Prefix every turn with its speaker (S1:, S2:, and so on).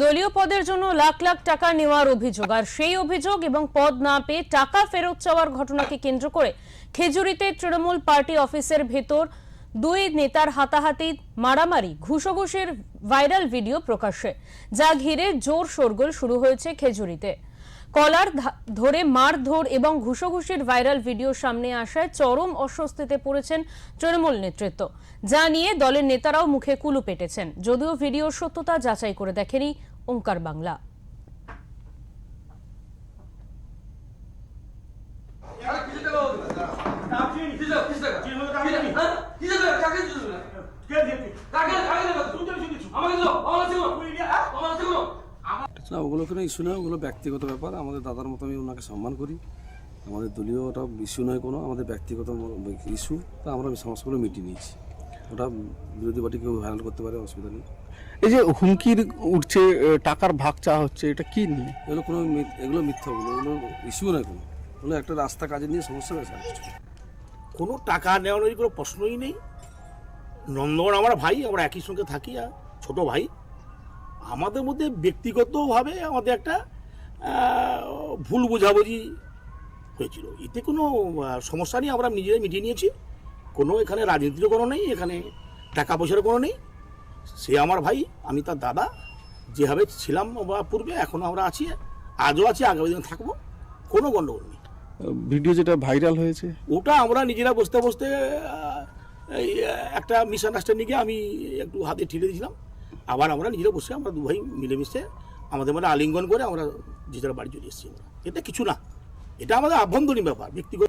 S1: দলীয় পদের জন্য লাখ লাখ টাকা নেওয়ার অভিযোগ, আর সেই অভিযোগ এবং পদ না পেয়ে টাকা ফেরত চাওয়ার ঘটনাকে কেন্দ্র করে খেজুরিতে তৃণমূল পার্টি অফিসের ভেতর দুই নেতার হাতাহাতি, মারামারি, ঘুষোঘুষির ভাইরাল ভিডিও প্রকাশ্যে, যা ঘিরে জোর শোরগোল শুরু হয়েছে খেজুরিতে। কলার ধরে মারধর এবং ঘুষোঘুষির ভাইরাল ভিডিও সামনে আসায় চরম অস্বস্তিতে পড়েছেন তৃণমূল নেতৃত্ব, যা নিয়ে দলের নেতারাও মুখে কুলু পেটেছেন। যদিও ভিডিওর সত্যতা যাচাই করে দেখেনি ওঙ্কার বাংলা।
S2: না, ওগুলো কোনো ইস্যু নয়, ওগুলো ব্যক্তিগত ব্যাপার। আমাদের দাদার মতো আমি ওনাকে সম্মান করি। আমাদের দলীয় ওটা ইস্যু নয়, কোনো আমাদের ব্যক্তিগত ইস্যু। তা আমরা সমস্যাগুলো মিটিয়ে নিয়েছি। ওটা বিরোধী পার্টি কেউ হ্যান্ডেল করতে পারে, অসুবিধা নেই।
S3: এই যে হুমকির উঠছে, টাকার ভাগ চাওয়া হচ্ছে, এটা কি নিয়ে?
S2: এগুলো মিথ্যা, ওগুলো ইস্যু নয় কোনো। ওগুলো একটা রাস্তা কাজে নিয়ে সমস্যা হয়েছে।
S4: কোনো টাকা নেওয়ানোর কোনো প্রশ্নই নেই। নন্দন আমার ভাই, আমরা একই সঙ্গে থাকি, আর ছোট ভাই। আমাদের মধ্যে ব্যক্তিগতভাবে আমাদের একটা ভুল বোঝাবুঝি হয়েছিল, এতে কোনো সমস্যা নেই, আমরা নিজেরাই মিটিয়ে নিয়েছি। কোনো এখানে রাজনীতিরও কোনো নেই, এখানে টাকা পয়সারও কোনো নেই। সে আমার ভাই, আমি তার দাদা। যেভাবে ছিলাম বা পূর্বে, এখনও আমরা আছি, আজও আছি, আগামী দিনে থাকবো। কোনো গণ্ডগোল নেই।
S3: ভিডিও যেটা ভাইরাল হয়েছে,
S4: ওটা আমরা নিজেরা বসতে বসতে এই একটা মিসআন্ডারস্ট্যান্ডিংয়ে আমি একটু হাতে ঠেলে দিয়েছিলাম। আবার আমরা নিজেরা বসে আমরা দু ভাই মিলেমিশে আমাদের মানে আলিঙ্গন করে আমরা যে যারা বাড়ি চলে এসেছি। এতে কিছু না, এটা আমাদের আভ্যন্তরীণ ব্যাপার, ব্যক্তিগত।